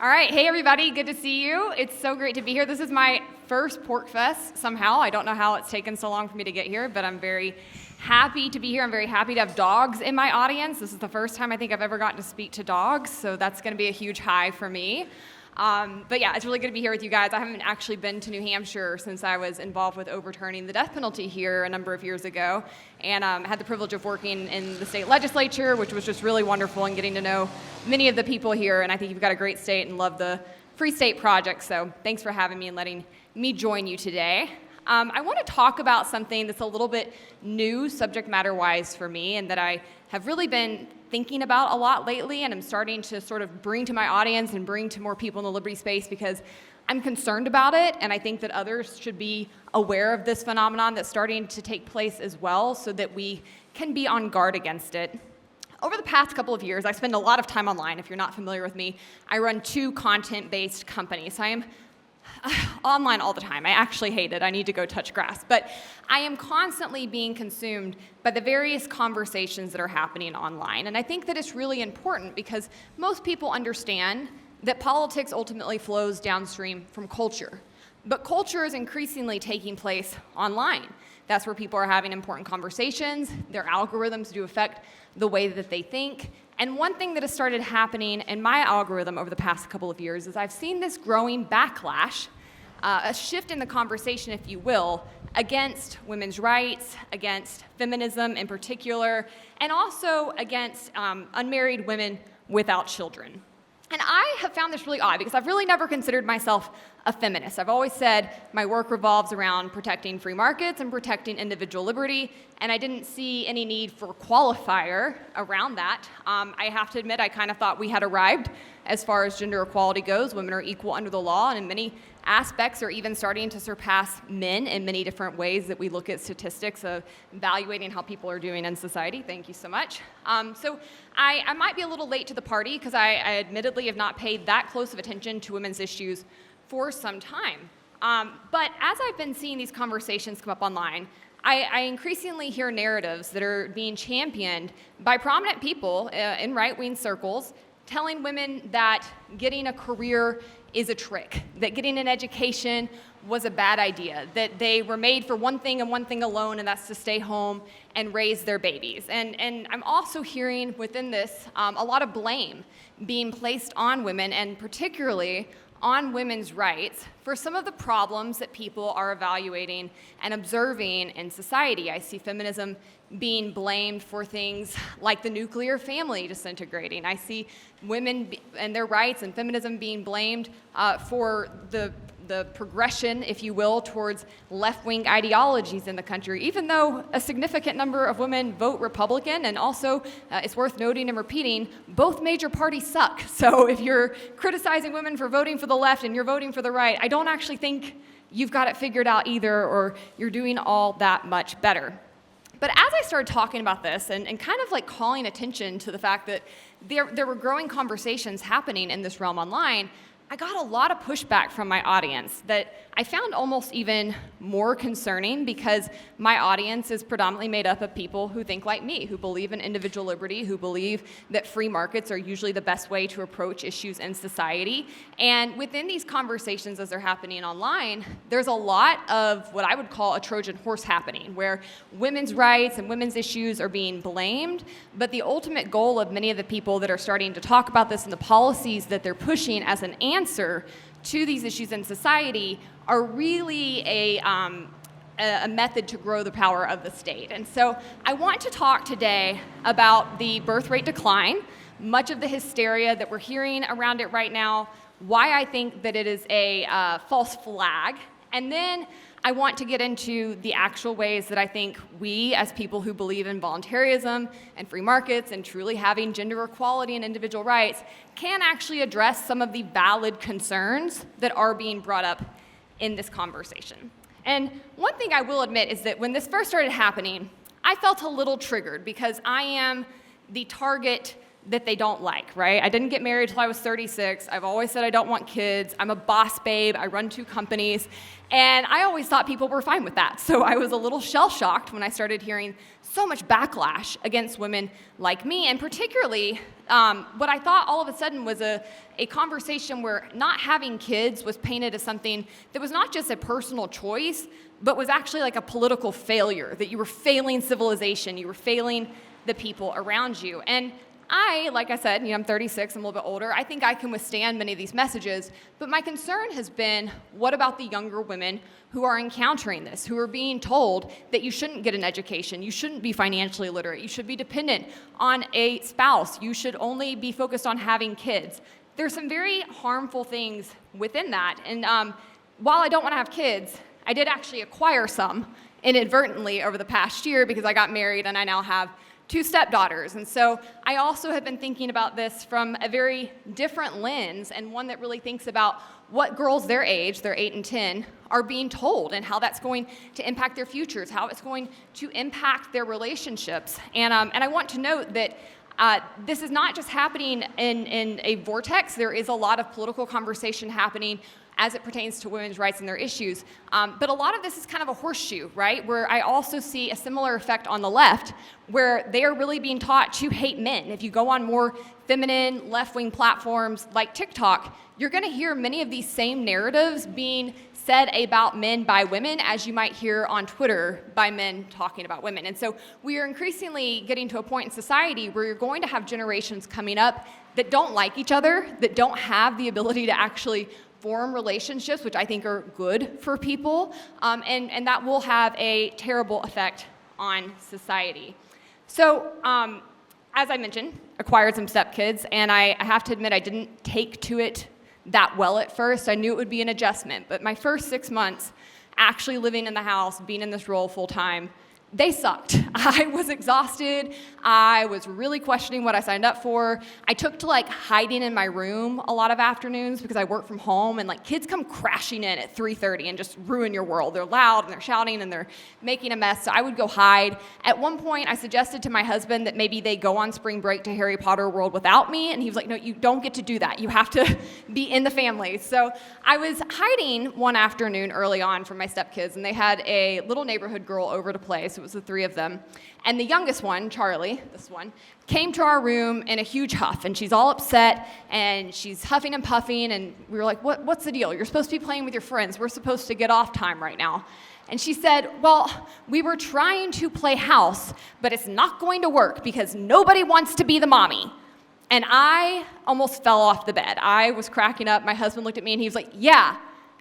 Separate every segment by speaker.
Speaker 1: All right, hey everybody, good to see you. It's so great to be here. This is my first PorcFest somehow. I don't know how it's taken so long for me to get here, but I'm very happy to be here. I'm very happy to have dogs in my audience. This is the first time I think I've ever gotten to speak to dogs, so that's going to be a huge high for me. But yeah, it's really good to be here with you guys. I haven't actually been to New Hampshire since I was involved with overturning the death penalty here a number of years ago, and had the privilege of working in the state legislature, which was just really wonderful, and getting to know many of the people here. And I think you've got a great state and love the Free State Project, so thanks for having me and letting me join you today. I want to talk about something that's a little bit new subject matter-wise for me, and that I have really been thinking about a lot lately, and I'm starting to sort of bring to my audience and bring to more people in the liberty space because I'm concerned about it, and I think that others should be aware of this phenomenon that's starting to take place as well, so that we can be on guard against it. Over the past couple of years, I spend a lot of time online. If you're not familiar with me, I run 2 content-based companies. I am online all the time. I actually hate it. I need to go touch grass. But I am constantly being consumed by the various conversations that are happening online. And I think that it's really important because most people understand that politics ultimately flows downstream from culture. But culture is increasingly taking place online. That's where people are having important conversations. Their algorithms do affect the way that they think. And one thing that has started happening in my algorithm over the past couple of years is I've seen this growing backlash, a shift in the conversation, if you will, against women's rights, against feminism in particular, and also against unmarried women without children. And I have found this really odd because I've really never considered myself a feminist. I've always said my work revolves around protecting free markets and protecting individual liberty, and I didn't see any need for a qualifier around that. I have to admit, I kind of thought we had arrived as far as gender equality goes. Women are equal under the law, and in many aspects are even starting to surpass men in many different ways that we look at statistics of evaluating how people are doing in society. Thank you so much. So I might be a little late to the party because I admittedly have not paid that close of attention to women's issues for some time. But as I've been seeing these conversations come up online, I increasingly hear narratives that are being championed by prominent people in right-wing circles telling women that getting a career is a trick, that getting an education was a bad idea, that they were made for one thing and one thing alone, and that's to stay home and raise their babies. And I'm also hearing within this a lot of blame being placed on women, and particularly on women's rights, for some of the problems that people are evaluating and observing in society. I see feminism being blamed for things like the nuclear family disintegrating. I see women and their rights and feminism being blamed for the progression, if you will, towards left-wing ideologies in the country, even though a significant number of women vote Republican. And also, it's worth noting and repeating, both major parties suck. So if you're criticizing women for voting for the left and you're voting for the right, I don't actually think you've got it figured out either, or you're doing all that much better. But as I started talking about this and kind of like calling attention to the fact that there were growing conversations happening in this realm online, I got a lot of pushback from my audience that I found almost even more concerning, because my audience is predominantly made up of people who think like me, who believe in individual liberty, who believe that free markets are usually the best way to approach issues in society. And within these conversations as they're happening online, there's a lot of what I would call a Trojan horse happening, where women's rights and women's issues are being blamed, but the ultimate goal of many of the people that are starting to talk about this and the policies that they're pushing as an answer to these issues in society are really a method to grow the power of the state. And so I want to talk today about the birth rate decline, much of the hysteria that we're hearing around it right now, why I think that it is a false flag, and then I want to get into the actual ways that I think we, as people who believe in voluntarism and free markets and truly having gender equality and individual rights, can actually address some of the valid concerns that are being brought up in this conversation. And one thing I will admit is that when this first started happening, I felt a little triggered because I am the target that they don't like, right? I didn't get married till I was 36. I've always said I don't want kids. I'm a boss babe. I run 2 companies. And I always thought people were fine with that. So I was a little shell-shocked when I started hearing so much backlash against women like me, and particularly what I thought all of a sudden was a conversation where not having kids was painted as something that was not just a personal choice, but was actually like a political failure, that you were failing civilization, you were failing the people around you. And like I said, I'm 36, I'm a little bit older. I think I can withstand many of these messages, but my concern has been, what about the younger women who are encountering this, who are being told that you shouldn't get an education, you shouldn't be financially literate, you should be dependent on a spouse, you should only be focused on having kids. There's some very harmful things within that, and while I don't want to have kids, I did actually acquire some inadvertently over the past year because I got married and I now have 2 stepdaughters. And so I also have been thinking about this from a very different lens, and one that really thinks about what girls their age, they're 8 and 10, are being told and how that's going to impact their futures, how it's going to impact their relationships. And I want to note that this is not just happening in a vortex. There is a lot of political conversation happening as it pertains to women's rights and their issues. But a lot of this is kind of a horseshoe, right? Where I also see a similar effect on the left, where they are really being taught to hate men. If you go on more feminine, left-wing platforms like TikTok, you're gonna hear many of these same narratives being said about men by women as you might hear on Twitter by men talking about women. And so we are increasingly getting to a point in society where you're going to have generations coming up that don't like each other, that don't have the ability to actually form relationships, which I think are good for people, and that will have a terrible effect on society. So, as I mentioned, acquired some stepkids, and I have to admit I didn't take to it that well at first. I knew it would be an adjustment, but my first 6 months actually living in the house, being in this role full time, they sucked. I was exhausted. I was really questioning what I signed up for. I took to hiding in my room a lot of afternoons because I work from home, and kids come crashing in at 3:30 and just ruin your world. They're loud and they're shouting and they're making a mess. So I would go hide. At one point, I suggested to my husband that maybe they go on spring break to Harry Potter World without me, and he was like, "No, you don't get to do that. You have to be in the family." So I was hiding one afternoon early on from my stepkids, and they had a little neighborhood girl over to play. So it was the 3 of them. And the youngest one, Charlie, this one, came to our room in a huge huff, and she's all upset, and she's huffing and puffing, and we were like, what's the deal? You're supposed to be playing with your friends. We're supposed to get off time right now. And she said, well, we were trying to play house, but it's not going to work because nobody wants to be the mommy. And I almost fell off the bed. I was cracking up. My husband looked at me, and he was like, yeah,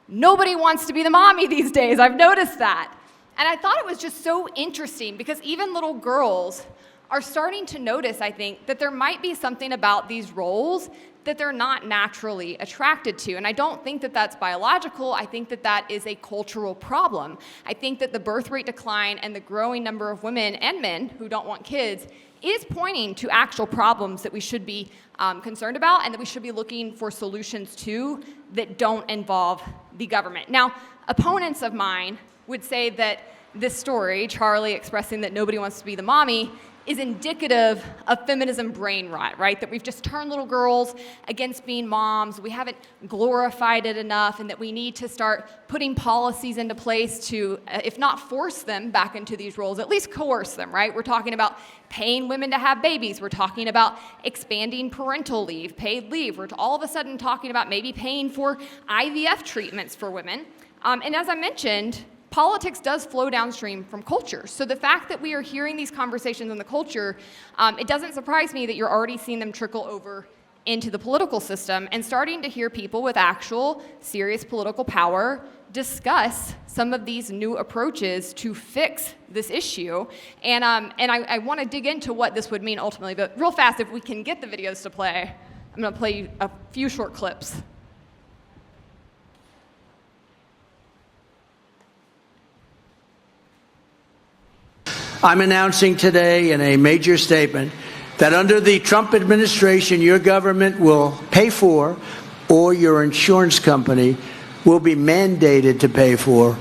Speaker 1: nobody wants to be the mommy these days. I've noticed that. And I thought it was just so interesting because even little girls are starting to notice, I think, that there might be something about these roles that they're not naturally attracted to. And I don't think that that's biological. I think that that is a cultural problem. I think that the birth rate decline and the growing number of women and men who don't want kids is pointing to actual problems that we should be concerned about and that we should be looking for solutions to that don't involve the government. Now, opponents of mine would say that this story, Charlie expressing that nobody wants to be the mommy, is indicative of feminism brain rot, right? That we've just turned little girls against being moms, we haven't glorified it enough, and that we need to start putting policies into place to, if not force them back into these roles, at least coerce them, right? We're talking about paying women to have babies. We're talking about expanding parental leave, paid leave. We're all of a sudden talking about maybe paying for IVF treatments for women. And as I mentioned, politics does flow downstream from culture. So the fact that we are hearing these conversations in the culture, it doesn't surprise me that you're already seeing them trickle over into the political system and starting to hear people with actual serious political power discuss some of these new approaches to fix this issue. And I want to dig into what this would mean ultimately, but real fast, if we can get the videos to play, I'm going to play you a few short clips.
Speaker 2: I'm announcing today in a major statement that under the Trump administration, your government will pay for, or your insurance company will be mandated to pay for,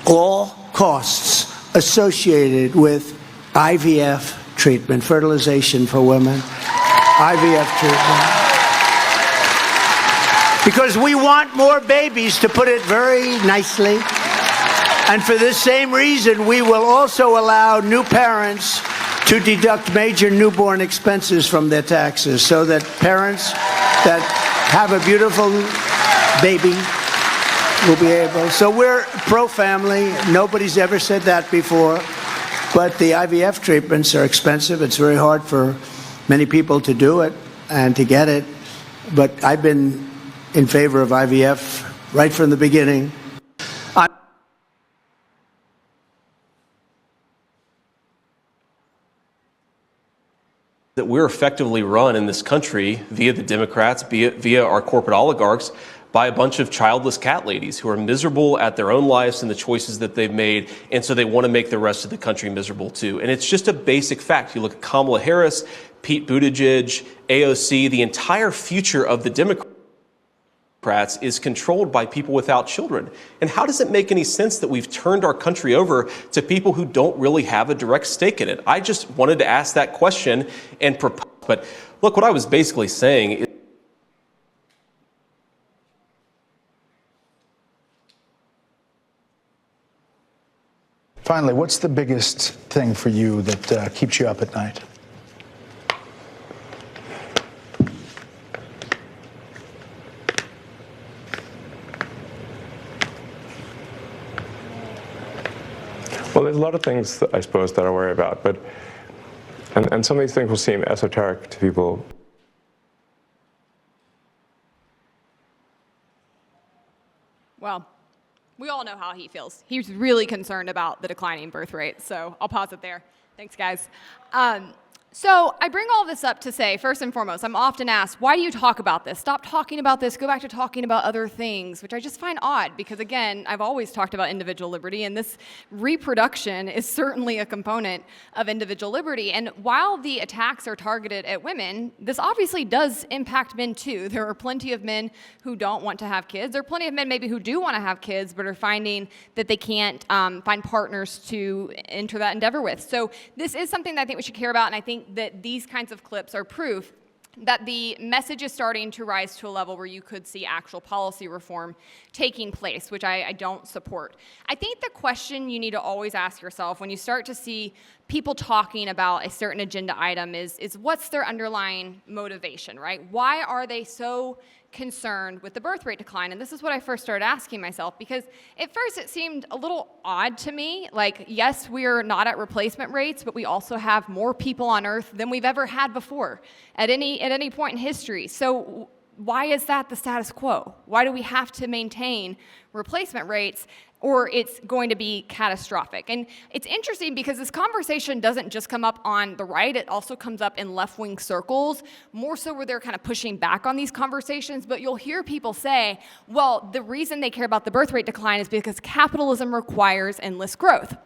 Speaker 2: all costs associated with IVF treatment, fertilization for women. IVF treatment. Because we want more babies, to put it very nicely. And for this same reason, we will also allow new parents to deduct major newborn expenses from their taxes, so that parents that have a beautiful baby will be able. So we're pro-family. Nobody's ever said that before. But the IVF treatments are expensive. It's very hard for many people to do it and to get it. But I've been in favor of IVF right from the beginning.
Speaker 3: That we're effectively run in this country via the Democrats, via our corporate oligarchs, by a bunch of childless cat ladies who are miserable at their own lives and the choices that they've made, and so they want to make the rest of the country miserable too. And it's just a basic fact. You look at Kamala Harris, Pete Buttigieg, AOC, the entire future of the Democrats is controlled by people without children. And how does it make any sense that we've turned our country over to people who don't really have a direct stake in it? I just wanted to ask that question and propose. But look, what I was basically saying is,
Speaker 4: finally, what's the biggest thing for you that keeps you up at night?
Speaker 5: Well, there's a lot of things, I suppose, that I worry about, but and some of these things will seem esoteric to people.
Speaker 1: Well, we all know how he feels. He's really concerned about the declining birth rate, so I'll pause it there. Thanks, guys. So I bring all this up to say, first and foremost, I'm often asked, why do you talk about this? Stop talking about this. Go back to talking about other things, which I just find odd because, again, I've always talked about individual liberty, and this reproduction is certainly a component of individual liberty. And while the attacks are targeted at women, this obviously does impact men too. There are plenty of men who don't want to have kids. There are plenty of men maybe who do want to have kids but are finding that they can't find partners to enter that endeavor with. So this is something that I think we should care about, and I think that these kinds of clips are proof that the message is starting to rise to a level where you could see actual policy reform taking place, which I don't support. I think the question you need to always ask yourself when you start to see people talking about a certain agenda item is what's their underlying motivation, right? Why are they so concerned with the birth rate decline? And this is what I first started asking myself, because at first it seemed a little odd to me. Like, yes, we're not at replacement rates, but we also have more people on Earth than we've ever had before at any point in history. So why is that the status quo? Why do we have to maintain replacement rates, or it's going to be catastrophic? And it's interesting because this conversation doesn't just come up on the right, it also comes up in left-wing circles, more so where they're kind of pushing back on these conversations. But you'll hear people say, well, the reason they care about the birth rate decline is because capitalism requires endless growth.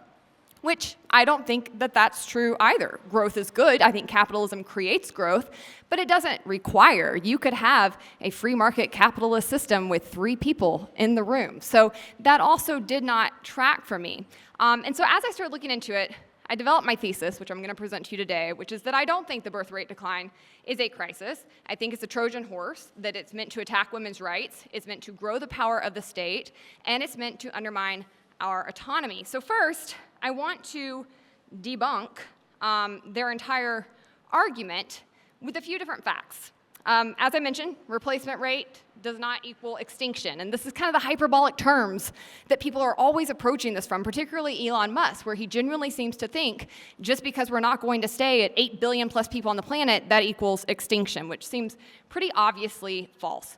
Speaker 1: Which I don't think that that's true either. Growth is good. I think capitalism creates growth, but it doesn't require. You could have a free market capitalist system with 3 people in the room. So that also did not track for me. And so as I started looking into it, I developed my thesis, which I'm going to present to you today, which is that I don't think the birth rate decline is a crisis. I think it's a Trojan horse, that it's meant to attack women's rights, it's meant to grow the power of the state, and it's meant to undermine our autonomy. So first, I want to debunk their entire argument with a few different facts. As I mentioned, replacement rate does not equal extinction. And this is kind of the hyperbolic terms that people are always approaching this from, particularly Elon Musk, where he genuinely seems to think just because we're not going to stay at 8 billion plus people on the planet, that equals extinction, which seems pretty obviously false.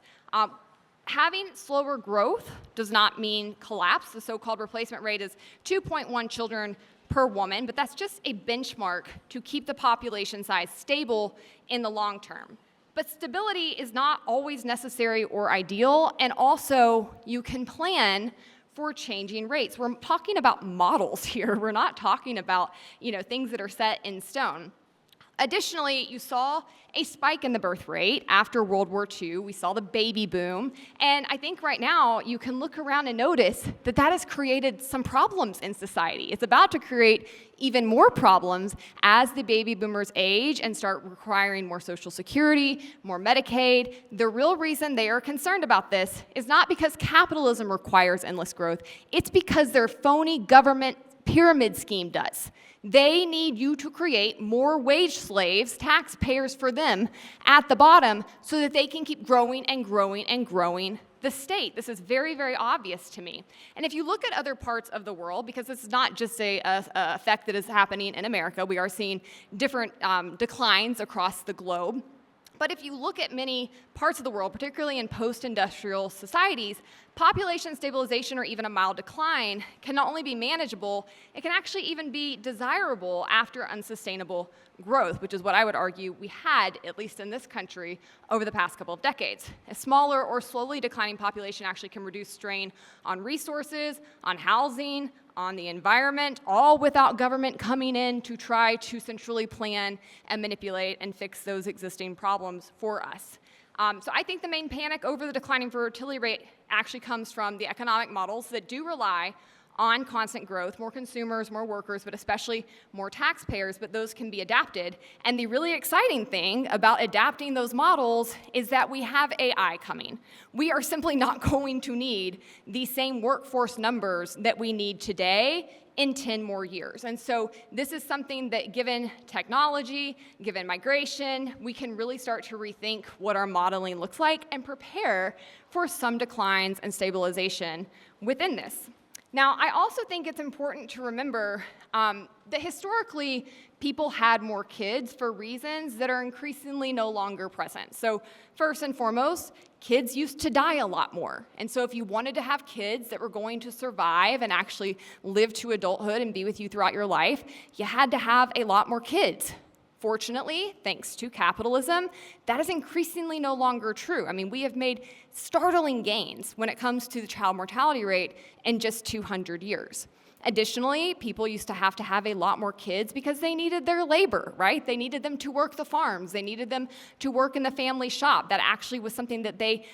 Speaker 1: Having slower growth does not mean collapse. The so-called replacement rate is 2.1 children per woman, but that's just a benchmark to keep the population size stable in the long term. But stability is not always necessary or ideal, and also you can plan for changing rates. We're talking about models here. We're not talking about, things that are set in stone. Additionally, you saw a spike in the birth rate after World War II. We saw the baby boom. And I think right now you can look around and notice that that has created some problems in society. It's about to create even more problems as the baby boomers age and start requiring more Social Security, more Medicaid. The real reason they are concerned about this is not because capitalism requires endless growth. It's because their phony government pyramid scheme does. They need you to create more wage slaves, taxpayers for them, at the bottom so that they can keep growing and growing and growing the state. This is very, very obvious to me. And if you look at other parts of the world, because this is not just a effect that is happening in America, we are seeing different declines across the globe. But if you look at many parts of the world, particularly in post-industrial societies, population stabilization or even a mild decline can not only be manageable, it can actually even be desirable after unsustainable growth, which is what I would argue we had, at least in this country, over the past couple of decades. A smaller or slowly declining population actually can reduce strain on resources, on housing, on the environment, all without government coming in to try to centrally plan and manipulate and fix those existing problems for us. So I think the main panic over the declining fertility rate actually comes from the economic models that do rely on constant growth, more consumers, more workers, but especially more taxpayers, but those can be adapted. And the really exciting thing about adapting those models is that we have AI coming. We are simply not going to need the same workforce numbers that we need today in 10 more years. And so this is something that, given technology, given migration, we can really start to rethink what our modeling looks like and prepare for some declines and stabilization within this. Now, I also think it's important to remember that historically, people had more kids for reasons that are increasingly no longer present. So first and foremost, kids used to die a lot more. And so if you wanted to have kids that were going to survive and actually live to adulthood and be with you throughout your life, you had to have a lot more kids. Fortunately, thanks to capitalism, that is increasingly no longer true. I mean, we have made startling gains when it comes to the child mortality rate in just 200 years. Additionally, people used to have a lot more kids because they needed their labor, right? They needed them to work the farms. They needed them to work in the family shop. That actually was something that they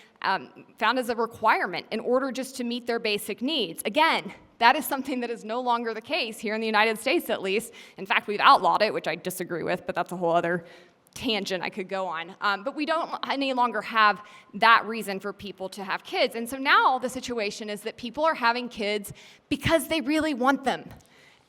Speaker 1: found as a requirement in order just to meet their basic needs. Again, that is something that is no longer the case here in the United States, at least. In fact, we've outlawed it, which I disagree with, but that's a whole other tangent I could go on. But we don't any longer have that reason for people to have kids. And so now the situation is that people are having kids because they really want them.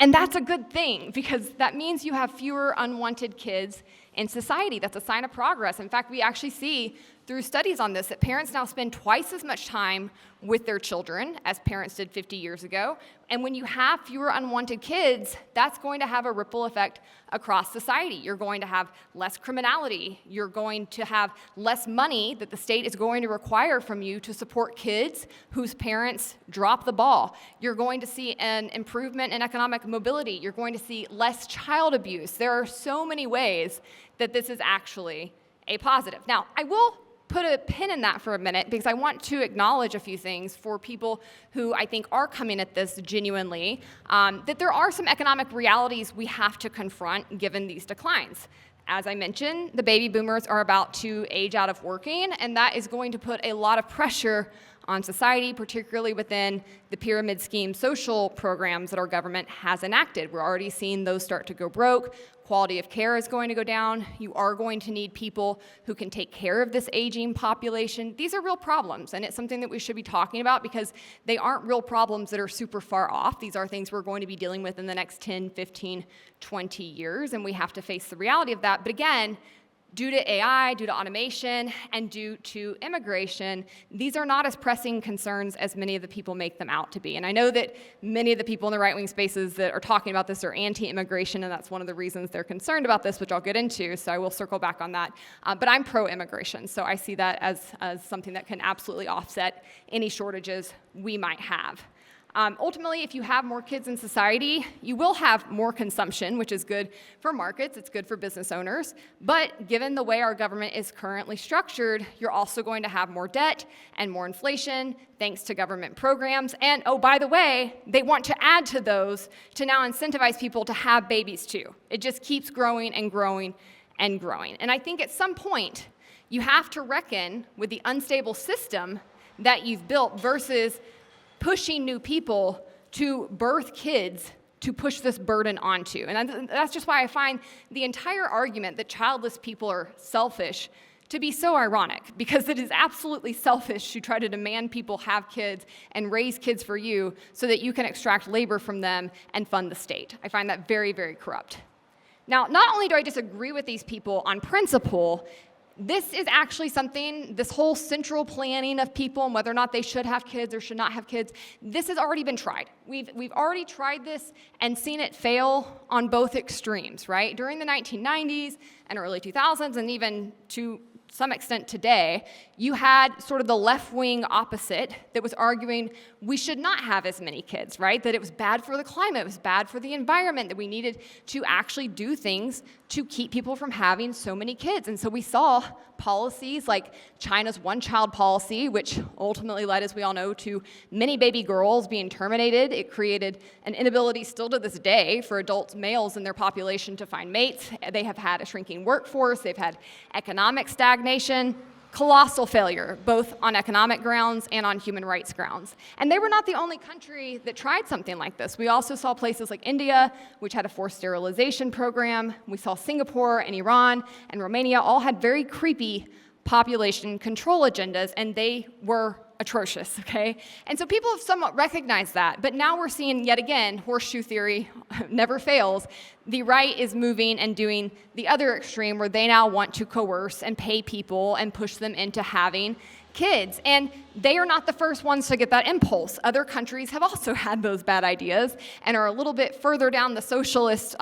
Speaker 1: And that's a good thing, because that means you have fewer unwanted kids in society. That's a sign of progress. In fact, we actually see through studies on this that parents now spend twice as much time with their children as parents did 50 years ago. And when you have fewer unwanted kids, that's going to have a ripple effect across society. You're going to have less criminality. You're going to have less money that the state is going to require from you to support kids whose parents drop the ball. You're going to see an improvement in economic mobility. You're going to see less child abuse. There are so many ways that this is actually a positive. Now, I will put a pin in that for a minute because I want to acknowledge a few things for people who I think are coming at this genuinely, that there are some economic realities we have to confront given these declines. As I mentioned, the baby boomers are about to age out of working, and that is going to put a lot of pressure on society, particularly within the pyramid scheme social programs that our government has enacted. We're already seeing those start to go broke. Quality of care is going to go down. You are going to need people who can take care of this aging population. These are real problems, and it's something that we should be talking about because they aren't real problems that are super far off. These are things we're going to be dealing with in the next 10, 15, 20 years, and we have to face the reality of that. But again, due to AI, due to automation, and due to immigration, these are not as pressing concerns as many of the people make them out to be. And I know that many of the people in the right-wing spaces that are talking about this are anti-immigration, and that's one of the reasons they're concerned about this, which I'll get into, so I will circle back on that. But I'm pro-immigration, so I see that as something that can absolutely offset any shortages we might have. Ultimately, if you have more kids in society, you will have more consumption, which is good for markets, it's good for business owners, but given the way our government is currently structured, you're also going to have more debt and more inflation thanks to government programs, and oh, by the way, they want to add to those to now incentivize people to have babies too. It just keeps growing and growing and growing. And I think at some point, you have to reckon with the unstable system that you've built versus pushing new people to birth kids to push this burden onto. And that's just why I find the entire argument that childless people are selfish to be so ironic, because it is absolutely selfish to try to demand people have kids and raise kids for you so that you can extract labor from them and fund the state. I find that very, very corrupt. Now, not only do I disagree with these people on principle, this is actually something, this whole central planning of people and whether or not they should have kids or should not have kids, this has already been tried. We've already tried this and seen it fail on both extremes, right? During the 1990s and early 2000s, and even to some extent today, you had sort of the left-wing opposite that was arguing we should not have as many kids, right? That it was bad for the climate, it was bad for the environment, that we needed to actually do things to keep people from having so many kids. And so we saw policies like China's one-child policy, which ultimately led, as we all know, to many baby girls being terminated. It created an inability still to this day for adult males in their population to find mates. They have had a shrinking workforce. They've had economic stagnation. Colossal failure, both on economic grounds and on human rights grounds. And they were not the only country that tried something like this. We also saw places like India, which had a forced sterilization program. We saw Singapore and Iran and Romania all had very creepy population control agendas, and they were atrocious, okay? And so people have somewhat recognized that, but now we're seeing, yet again, horseshoe theory never fails. The right is moving and doing the other extreme where they now want to coerce and pay people and push them into having kids. And they are not the first ones to get that impulse. Other countries have also had those bad ideas and are a little bit further down the socialist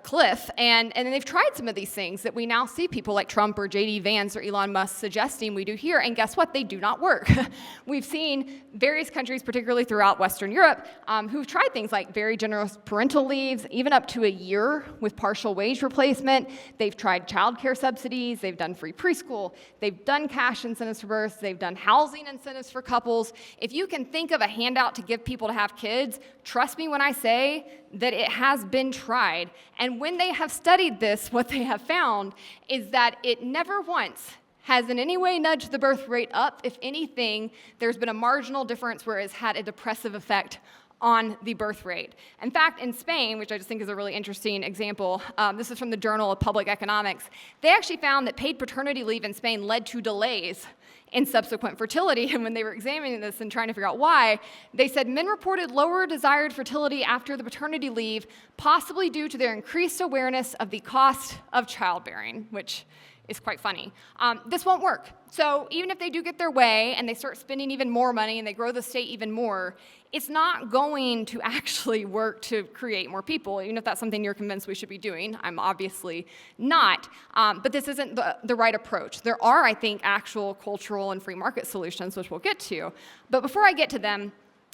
Speaker 1: cliff, and then they've tried some of these things that we now see people like Trump or J.D. Vance or Elon Musk suggesting we do here, and guess what? They do not work. We've seen various countries, particularly throughout Western Europe, who've tried things like very generous parental leaves, even up to a year with partial wage replacement. They've tried childcare subsidies, they've done free preschool, they've done cash incentives for births, they've done housing incentives for couples. If you can think of a handout to give people to have kids, trust me when I say that it has been tried. And when they have studied this, what they have found is that it never once has in any way nudged the birth rate up. If anything, there's been a marginal difference where it's had a depressive effect on the birth rate. In fact, in Spain, which I just think is a really interesting example, this is from the Journal of Public Economics, they actually found that paid paternity leave in Spain led to delays in subsequent fertility. And when they were examining this and trying to figure out why, they said men reported lower desired fertility after the paternity leave, possibly due to their increased awareness of the cost of childbearing, which is quite funny. This won't work. So even if they do get their way and they start spending even more money and they grow the state even more, it's not going to actually work to create more people, even if that's something you're convinced we should be doing. I'm obviously not. But this isn't the right approach. There are, I think, actual cultural and free market solutions, which we'll get to. But before I get to them,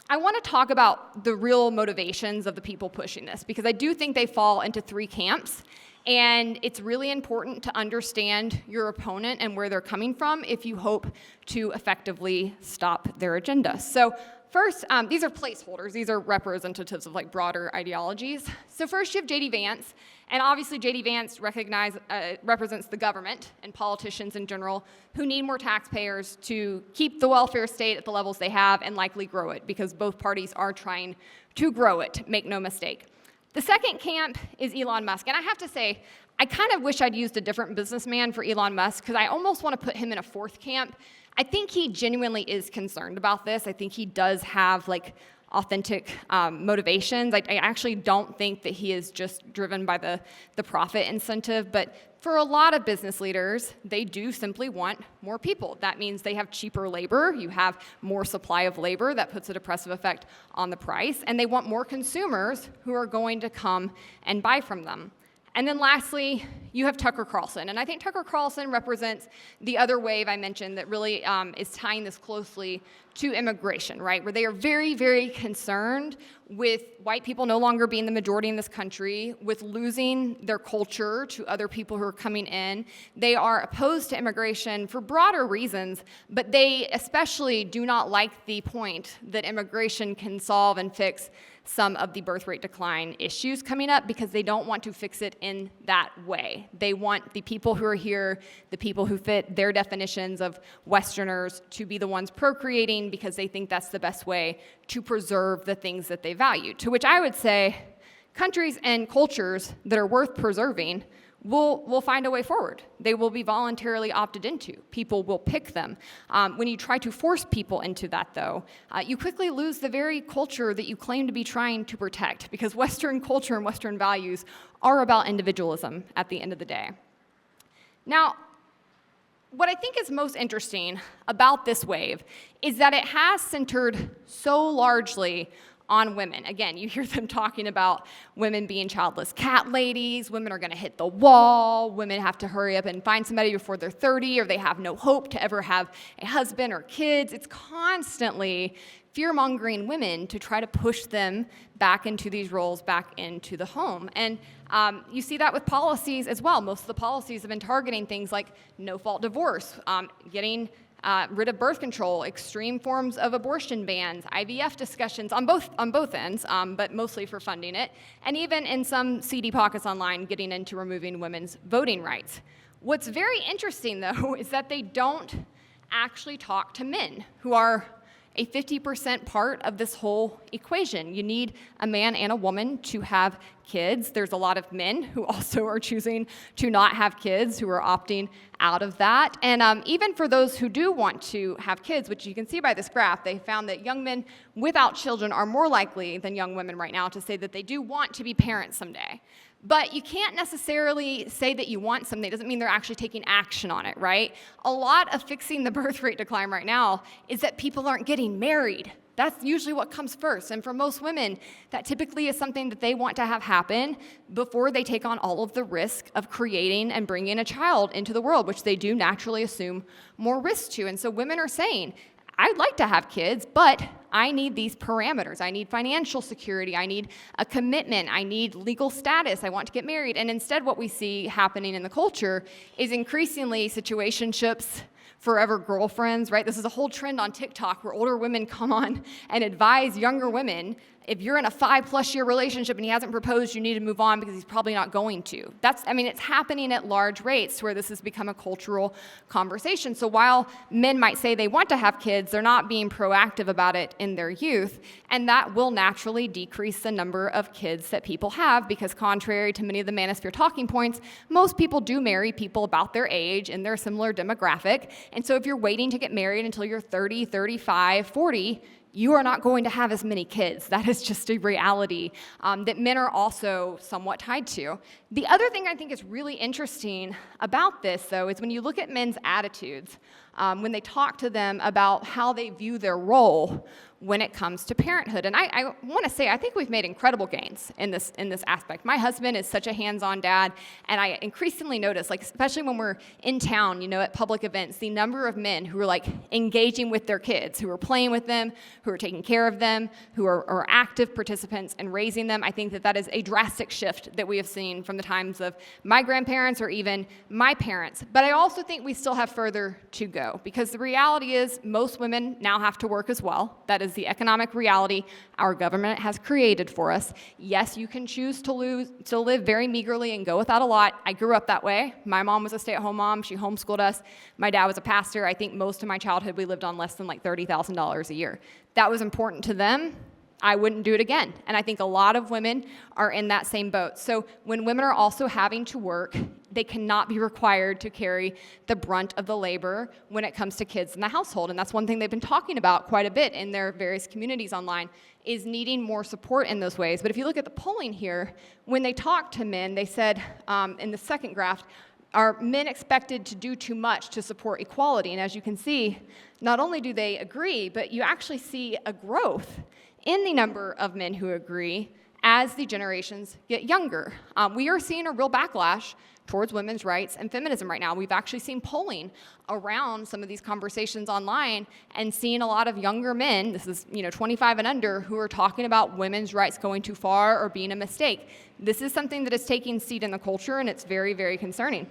Speaker 1: I want to talk about the real motivations of the people pushing this, because I do think they fall into three camps. And it's really important to understand your opponent and where they're coming from if you hope to effectively stop their agenda. So first, these are placeholders. These are representatives of like broader ideologies. So first you have J.D. Vance, and obviously J.D. Vance represents the government and politicians in general who need more taxpayers to keep the welfare state at the levels they have and likely grow it, because both parties are trying to grow it, make no mistake. The second camp is Elon Musk, and I have to say, I kind of wish I'd used a different businessman for Elon Musk, because I almost want to put him in a fourth camp. I think he genuinely is concerned about this. I think he does have like authentic motivations. I actually don't think that he is just driven by the profit incentive, but for a lot of business leaders, they do simply want more people. That means they have cheaper labor, you have more supply of labor, that puts a depressive effect on the price, and they want more consumers who are going to come and buy from them. And then lastly, you have Tucker Carlson. And I think Tucker Carlson represents the other wave I mentioned that really is tying this closely to immigration, right? Where they are very, very concerned with white people no longer being the majority in this country, with losing their culture to other people who are coming in. They are opposed to immigration for broader reasons, but they especially do not like the point that immigration can solve and fix some of the birth rate decline issues coming up because they don't want to fix it in that way. They want the people who are here, the people who fit their definitions of Westerners, to be the ones procreating because they think that's the best way to preserve the things that they value. To which I would say, countries and cultures that are worth preserving will find a way forward. They will be voluntarily opted into. People will pick them. When you try to force people into that, though, you quickly lose the very culture that you claim to be trying to protect, because Western culture and Western values are about individualism at the end of the day. Now, what I think is most interesting about this wave is that it has centered so largely on women. Again, you hear them talking about women being childless cat ladies, women are gonna hit the wall, women have to hurry up and find somebody before they're 30, or they have no hope to ever have a husband or kids. It's constantly fear-mongering women to try to push them back into these roles, back into the home. And you see that with policies as well. Most of the policies have been targeting things like no-fault divorce, getting rid of birth control, extreme forms of abortion bans, IVF discussions on both ends, but mostly for funding it, and even in some seedy pockets online, getting into removing women's voting rights. What's very interesting, though, is that they don't actually talk to men, who are a 50% part of this whole equation. You need a man and a woman to have kids. There's a lot of men who also are choosing to not have kids, who are opting out of that. And even for those who do want to have kids, which you can see by this graph, they found that young men without children are more likely than young women right now to say that they do want to be parents someday. But you can't necessarily say that you want something. It doesn't mean they're actually taking action on it, right? A lot of fixing the birth rate decline right now is that people aren't getting married. That's usually what comes first. And for most women, that typically is something that they want to have happen before they take on all of the risk of creating and bringing a child into the world, which they do naturally assume more risk to. And so women are saying, I'd like to have kids, but I need these parameters. I need financial security. I need a commitment. I need legal status. I want to get married. And instead, what we see happening in the culture is increasingly situationships, forever girlfriends, right? This is a whole trend on TikTok where older women come on and advise younger women, if you're in a 5+ year relationship and he hasn't proposed, you need to move on because he's probably not going to. It's happening at large rates where this has become a cultural conversation. So while men might say they want to have kids, they're not being proactive about it in their youth, and that will naturally decrease the number of kids that people have, because contrary to many of the manosphere talking points, most people do marry people about their age and their similar demographic. And so if you're waiting to get married until you're 30, 35, 40, you are not going to have as many kids. That is just a reality that men are also somewhat tied to. The other thing I think is really interesting about this, though, is when you look at men's attitudes, when they talk to them about how they view their role when it comes to parenthood. And I want to say, I think we've made incredible gains in this aspect. My husband is such a hands-on dad, and I increasingly notice, especially when we're in town, at public events, the number of men who are engaging with their kids, who are playing with them, who are taking care of them, who are active participants in raising them. I think that is a drastic shift that we have seen from the times of my grandparents or even my parents. But I also think we still have further to go, because the reality is most women now have to work as well. That is the economic reality our government has created for us. Yes, you can choose to live very meagerly and go without a lot. I grew up that way. My mom was a stay-at-home mom. She homeschooled us. My dad was a pastor. I think most of my childhood we lived on less than $30,000 a year. That was important to them. I wouldn't do it again. And I think a lot of women are in that same boat. So when women are also having to work, they cannot be required to carry the brunt of the labor when it comes to kids in the household. And that's one thing they've been talking about quite a bit in their various communities online, is needing more support in those ways. But if you look at the polling here, when they talked to men, they said in the second graph, are men expected to do too much to support equality? And as you can see, not only do they agree, but you actually see a growth in the number of men who agree as the generations get younger. We are seeing a real backlash towards women's rights and feminism right now. We've actually seen polling around some of these conversations online and seen a lot of younger men, this is 25 and under, who are talking about women's rights going too far or being a mistake. This is something that is taking seat in the culture, and it's very, very concerning.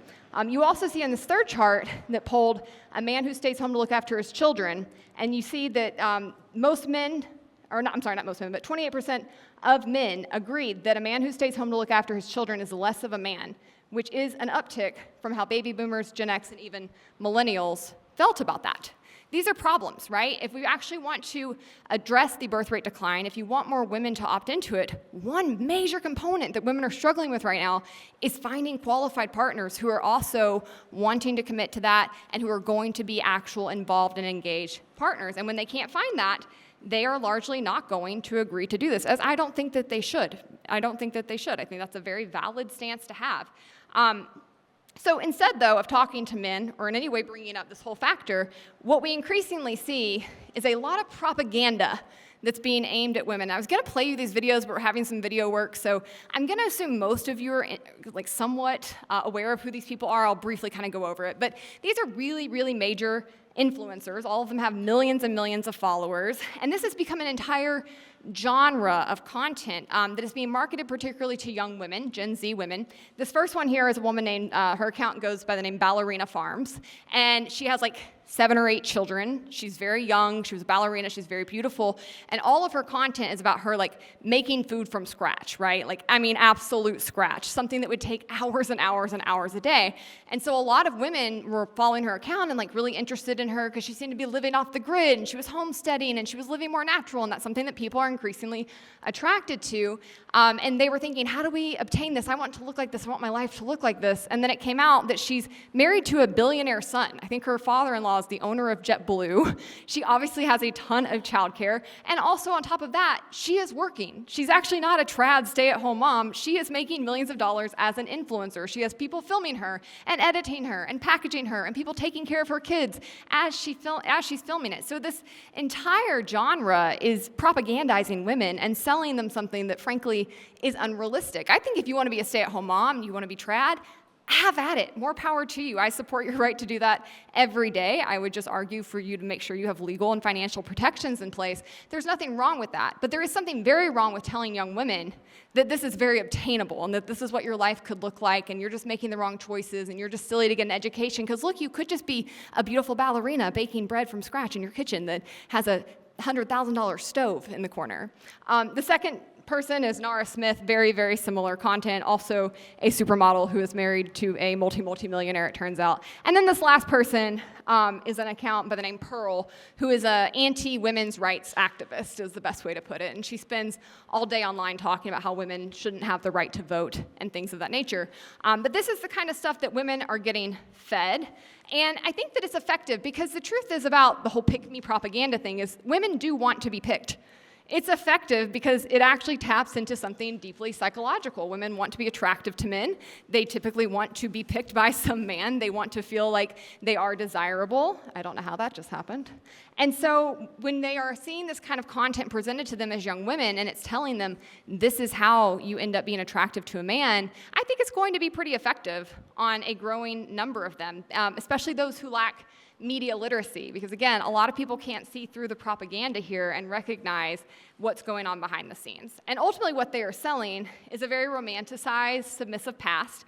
Speaker 1: You also see in this third chart that polled a man who stays home to look after his children, and you see that most men or not, I'm sorry, not most women, but 28% of men agreed that a man who stays home to look after his children is less of a man, which is an uptick from how baby boomers, Gen X, and even millennials felt about that. These are problems, right? If we actually want to address the birth rate decline, if you want more women to opt into it, one major component that women are struggling with right now is finding qualified partners who are also wanting to commit to that and who are going to be actual involved and engaged partners. And when they can't find that, they are largely not going to agree to do this, as I don't think that they should. I think that's a very valid stance to have. So instead, though, of talking to men or in any way bringing up this whole factor, what we increasingly see is a lot of propaganda that's being aimed at women. I was going to play you these videos, but we're having some video work, so I'm going to assume most of you are like somewhat aware of who these people are. I'll briefly kind of go over it. But these are really, really major influencers. All of them have millions and millions of followers, and this has become an entire genre of content that is being marketed particularly to young women, Gen Z women. This first one here is a woman named, her account goes by the name Ballerina Farms, and she has like 7 or 8 children. She's very young, she was a ballerina, she's very beautiful, and all of her content is about her like making food from scratch, right? Like, I mean, absolute scratch, something that would take hours and hours and hours a day. And so a lot of women were following her account and like really interested in her because she seemed to be living off the grid, and she was homesteading, and she was living more natural, and that's something that people are increasingly attracted to. And they were thinking, how do we obtain this? I want to look like this, I want my life to look like this. And then it came out that she's married to a billionaire son. I think her father-in-law is the owner of JetBlue. She obviously has a ton of childcare. And also on top of that, she is working. She's actually not a trad stay-at-home mom. She is making millions of dollars as an influencer. She has people filming her and editing her and packaging her and people taking care of her kids as she's filming it. So this entire genre is propagandizing women and selling them something that frankly is unrealistic. I think if you want to be a stay-at-home mom, you want to be trad, have at it. More power to you. I support your right to do that every day. I would just argue for you to make sure you have legal and financial protections in place. There's nothing wrong with that. But there is something very wrong with telling young women that this is very obtainable and that this is what your life could look like, and you're just making the wrong choices and you're just silly to get an education. Because look, you could just be a beautiful ballerina baking bread from scratch in your kitchen that has a $100,000 stove in the corner. The second person is Nara Smith, very, very similar content, also a supermodel who is married to a multi-millionaire, it turns out. And then this last person is an account by the name Pearl, who is an anti-women's rights activist, is the best way to put it. And she spends all day online talking about how women shouldn't have the right to vote and things of that nature. But this is the kind of stuff that women are getting fed. And I think that it's effective because the truth is about the whole pick-me propaganda thing is women do want to be picked. It's effective because it actually taps into something deeply psychological. Women want to be attractive to men. They typically want to be picked by some man. They want to feel like they are desirable. I don't know how that just happened. And so when they are seeing this kind of content presented to them as young women and it's telling them this is how you end up being attractive to a man, I think it's going to be pretty effective on a growing number of them, especially those who lack media literacy, because again, a lot of people can't see through the propaganda here and recognize what's going on behind the scenes. And ultimately what they are selling is a very romanticized, submissive past.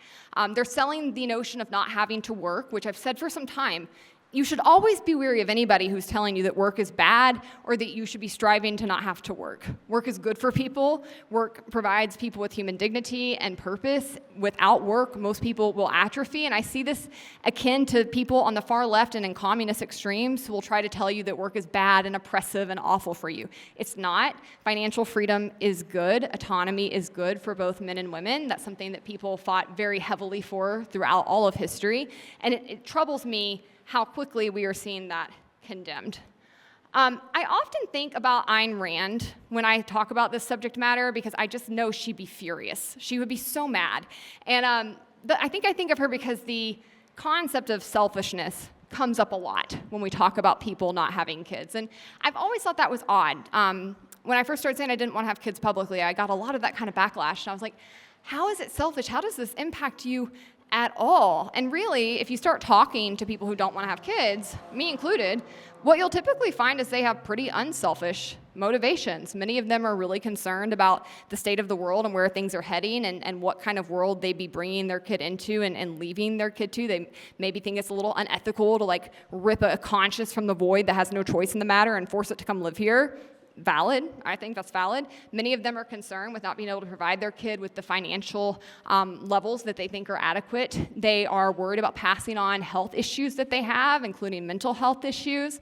Speaker 1: They're selling the notion of not having to work, which I've said for some time. You should always be wary of anybody who's telling you that work is bad or that you should be striving to not have to work. Work is good for people. Work provides people with human dignity and purpose. Without work, most people will atrophy, and I see this akin to people on the far left and in communist extremes who will try to tell you that work is bad and oppressive and awful for you. It's not. Financial freedom is good. Autonomy is good for both men and women. That's something that people fought very heavily for throughout all of history, and it troubles me how quickly we are seeing that condemned. I often think about Ayn Rand when I talk about this subject matter because I just know she'd be furious. She would be so mad. And I think of her because the concept of selfishness comes up a lot when we talk about people not having kids. And I've always thought that was odd. When I first started saying I didn't want to have kids publicly, I got a lot of that kind of backlash. And I was like, how is it selfish? How does this impact you at all? And really, if you start talking to people who don't want to have kids, me included, what you'll typically find is they have pretty unselfish motivations. Many of them are really concerned about the state of the world and where things are heading and what kind of world they'd be bringing their kid into and leaving their kid to. They maybe think it's a little unethical to like rip a conscience from the void that has no choice in the matter and force it to come live here. valid. I think that's valid. Many of them are concerned with not being able to provide their kid with the financial levels that they think are adequate. They are worried about passing on health issues that they have, including mental health issues.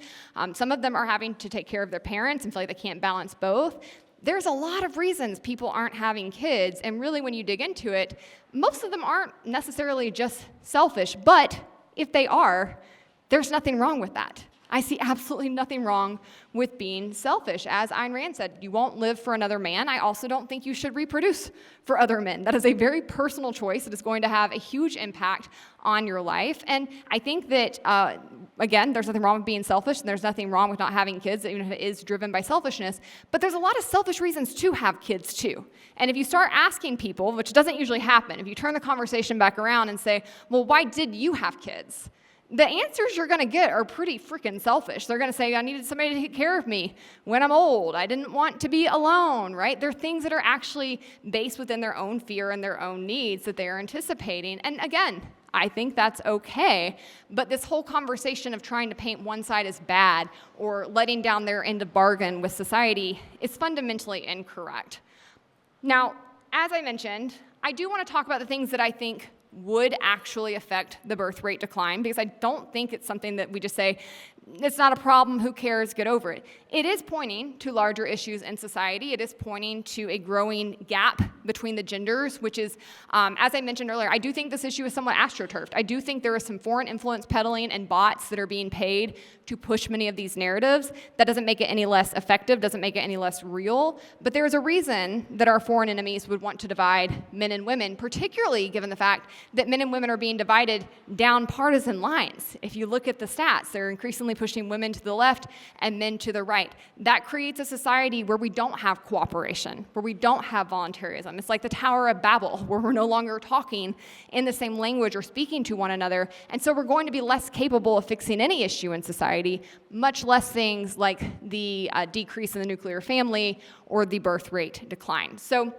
Speaker 1: Some of them are having to take care of their parents and feel like they can't balance both. There's a lot of reasons people aren't having kids, and really when you dig into it, most of them aren't necessarily just selfish, but if they are, there's nothing wrong with that. I see absolutely nothing wrong with being selfish. As Ayn Rand said, you won't live for another man. I also don't think you should reproduce for other men. That is a very personal choice that is going to have a huge impact on your life. And I think that, again, there's nothing wrong with being selfish, and there's nothing wrong with not having kids, even if it is driven by selfishness. But there's a lot of selfish reasons to have kids, too. And if you start asking people, which doesn't usually happen, if you turn the conversation back around and say, well, why did you have kids? The answers you're going to get are pretty freaking selfish. They're going to say, I needed somebody to take care of me when I'm old. I didn't want to be alone, right? They're things that are actually based within their own fear and their own needs that they are anticipating. And again, I think that's okay. But this whole conversation of trying to paint one side as bad or letting down their end of bargain with society is fundamentally incorrect. Now, as I mentioned, I do want to talk about the things that I think would actually affect the birth rate decline, because I don't think it's something that we just say, it's not a problem, who cares, get over it. It is pointing to larger issues in society. It is pointing to a growing gap between the genders, which is, as I mentioned earlier, I do think this issue is somewhat astroturfed. I do think there is some foreign influence peddling and bots that are being paid to push many of these narratives. That doesn't make it any less effective, doesn't make it any less real, but there is a reason that our foreign enemies would want to divide men and women, particularly given the fact that men and women are being divided down partisan lines. If you look at the stats, they're increasingly pushing women to the left and men to the right. That creates a society where we don't have cooperation, where we don't have voluntarism. It's like the Tower of Babel, where we're no longer talking in the same language or speaking to one another, and so we're going to be less capable of fixing any issue in society, much less things like the decrease in the nuclear family or the birth rate decline. So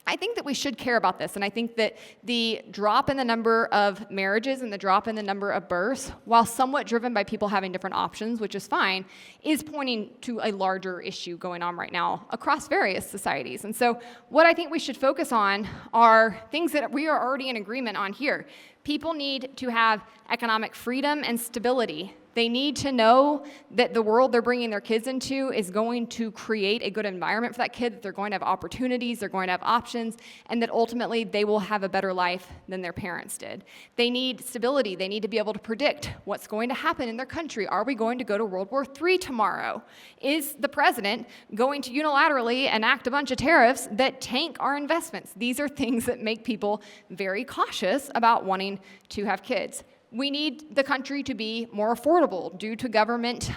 Speaker 1: I think that we should care about this, and I think that the drop in the number of marriages and the drop in the number of births, while somewhat driven by people having different options, which is fine, is pointing to a larger issue going on right now across various societies. And so what I think we should focus on are things that we are already in agreement on here. People need to have economic freedom and stability. They need to know that the world they're bringing their kids into is going to create a good environment for that kid, that they're going to have opportunities, they're going to have options, and that ultimately they will have a better life than their parents did. They need stability. They need to be able to predict what's going to happen in their country. Are we going to go to World War III tomorrow? Is the president going to unilaterally enact a bunch of tariffs that tank our investments? These are things that make people very cautious about wanting to have kids. We need the country to be more affordable due to government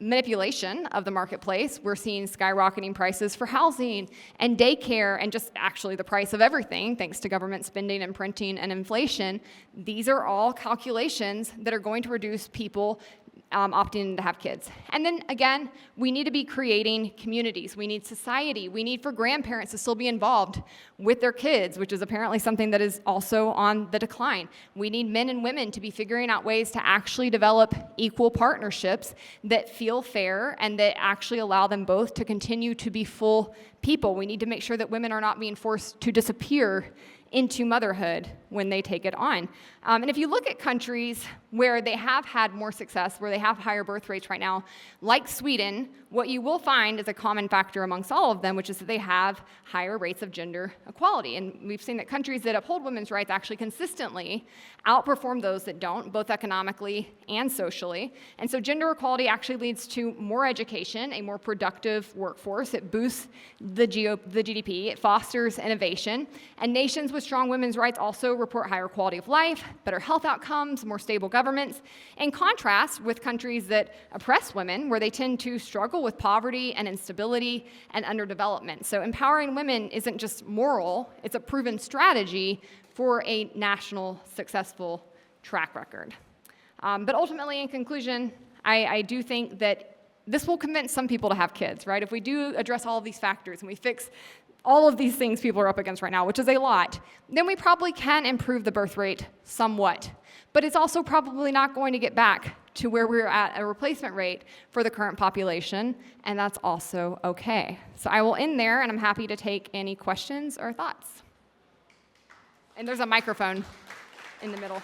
Speaker 1: manipulation of the marketplace. We're seeing skyrocketing prices for housing and daycare and just actually the price of everything thanks to government spending and printing and inflation. These are all calculations that are going to reduce people opting to have kids. And then again, we need to be creating communities. We need society. We need for grandparents to still be involved with their kids, which is apparently something that is also on the decline. We need men and women to be figuring out ways to actually develop equal partnerships that feel fair and that actually allow them both to continue to be full people. We need to make sure that women are not being forced to disappear into motherhood when they take it on. And if you look at countries where they have had more success, where they have higher birth rates right now, like Sweden, what you will find is a common factor amongst all of them, which is that they have higher rates of gender equality. And we've seen that countries that uphold women's rights actually consistently outperform those that don't, both economically and socially. And so gender equality actually leads to more education, a more productive workforce. It boosts the GDP. It fosters innovation. And nations with strong women's rights also report higher quality of life, better health outcomes, more stable governments, in contrast with countries that oppress women, where they tend to struggle with poverty and instability and underdevelopment. So empowering women isn't just moral, it's a proven strategy for a national successful track record. But ultimately, in conclusion, I do think that this will convince some people to have kids, right? If we do address all of these factors and we fix all of these things people are up against right now, which is a lot, then we probably can improve the birth rate somewhat. But it's also probably not going to get back to where we're at a replacement rate for the current population, and that's also okay. So I will end there, and I'm happy to take any questions or thoughts. And there's a microphone in the middle.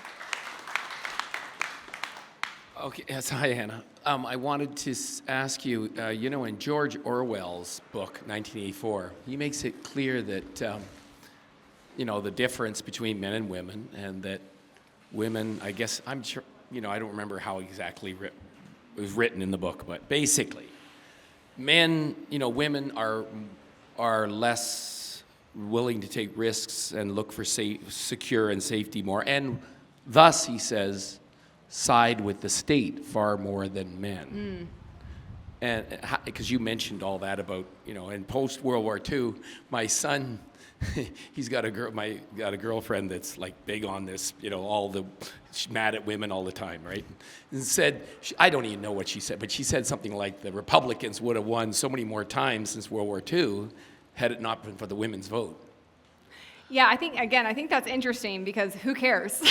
Speaker 6: Okay, yes, hi, Anna. I wanted to ask you, in George Orwell's book, 1984, he makes it clear that, the difference between men and women, and that women, I guess, I'm sure, I don't remember how exactly it was written in the book, but basically, women are less willing to take risks and look for secure and safety more, and thus, he says, side with the state far more than men. And because you mentioned all that about, in post-World War II, my son, he's got a girlfriend that's like big on this, she's mad at women all the time, right? And said, I don't even know what she said, but she said something like the Republicans would have won so many more times since World War II had it not been for the women's vote.
Speaker 1: Yeah, I think that's interesting because who cares?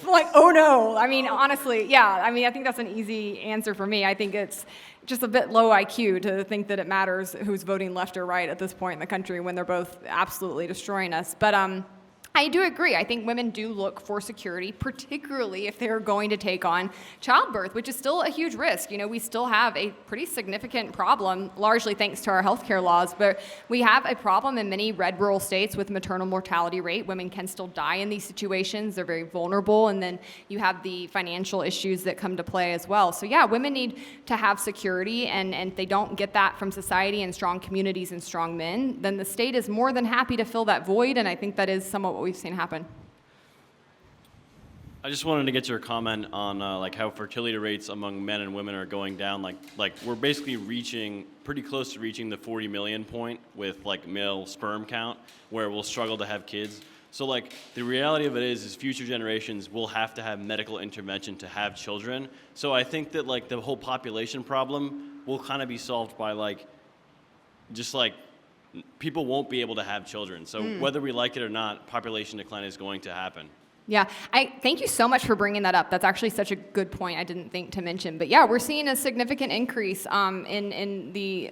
Speaker 1: Like, oh no. I mean, honestly, yeah. I mean, I think that's an easy answer for me. I think it's just a bit low IQ to think that it matters who's voting left or right at this point in the country when they're both absolutely destroying us. But I do agree. I think women do look for security, particularly if they're going to take on childbirth, which is still a huge risk. We still have a pretty significant problem, largely thanks to our healthcare laws, but we have a problem in many red rural states with maternal mortality rate. Women can still die in these situations. They're very vulnerable, and then you have the financial issues that come to play as well. So yeah, women need to have security, and if they don't get that from society and strong communities and strong men, then the state is more than happy to fill that void, and I think that is somewhat what we've seen happen.
Speaker 7: I just wanted to get your comment on how fertility rates among men and women are going down. Like we're basically pretty close to reaching the 40 million point with male sperm count, where we'll struggle to have kids. So the reality of it is future generations will have to have medical intervention to have children. So I think that the whole population problem will kind of be solved by people won't be able to have children. So whether we like it or not, population decline is going to happen.
Speaker 1: Yeah, I thank you so much for bringing that up. That's actually such a good point I didn't think to mention. But yeah, we're seeing a significant increase in the,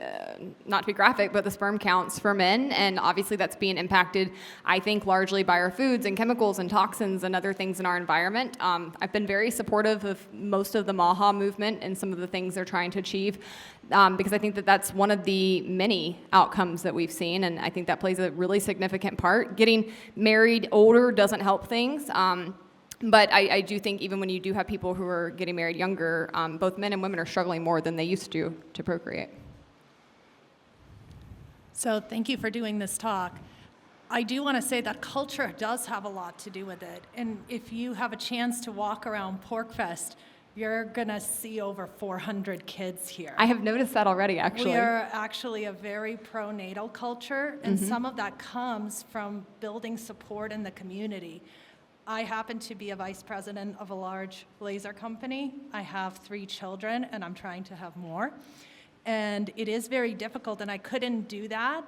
Speaker 1: not to be graphic, but the sperm counts for men. And obviously that's being impacted, I think, largely by our foods and chemicals and toxins and other things in our environment. I've been very supportive of most of the MAHA movement and some of the things they're trying to achieve. Because I think that that's one of the many outcomes that we've seen, and I think that plays a really significant part. Getting married older doesn't help things, but I do think even when you do have people who are getting married younger, both men and women are struggling more than they used to procreate.
Speaker 8: So thank you for doing this talk. I do want to say that culture does have a lot to do with it, and if you have a chance to walk around PorcFest, you're going to see over 400 kids here.
Speaker 1: I have noticed that already, actually.
Speaker 8: We are actually a very pro-natal culture, and some of that comes from building support in the community. I happen to be a vice president of a large laser company. I have 3 children, and I'm trying to have more. And it is very difficult, and I couldn't do that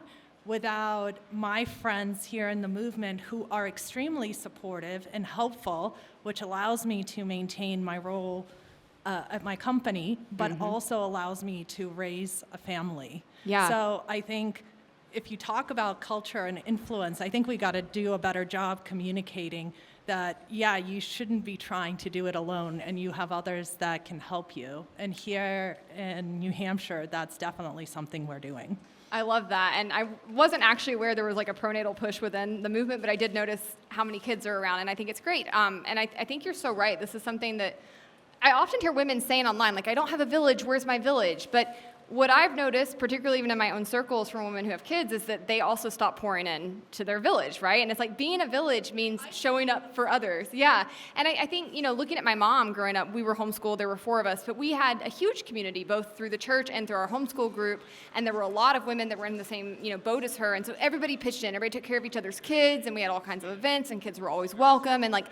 Speaker 8: without my friends here in the movement who are extremely supportive and helpful, which allows me to maintain my role at my company, but also allows me to raise a family.
Speaker 1: Yeah.
Speaker 8: So I think if you talk about culture and influence, I think we got to do a better job communicating that, yeah, you shouldn't be trying to do it alone, and you have others that can help you. And here in New Hampshire, that's definitely something we're doing.
Speaker 1: I love that, and I wasn't actually aware there was a pronatal push within the movement, but I did notice how many kids are around, and I think it's great. And I think you're so right. This is something that I often hear women saying online, I don't have a village, where's my village? But what I've noticed, particularly even in my own circles from women who have kids, is that they also stop pouring in to their village, right? And it's being a village means showing up for others. Yeah. And I think, looking at my mom growing up, we were homeschooled, there were 4 of us, but we had a huge community, both through the church and through our homeschool group. And there were a lot of women that were in the same, boat as her. And so everybody pitched in, everybody took care of each other's kids, and we had all kinds of events, and kids were always welcome. And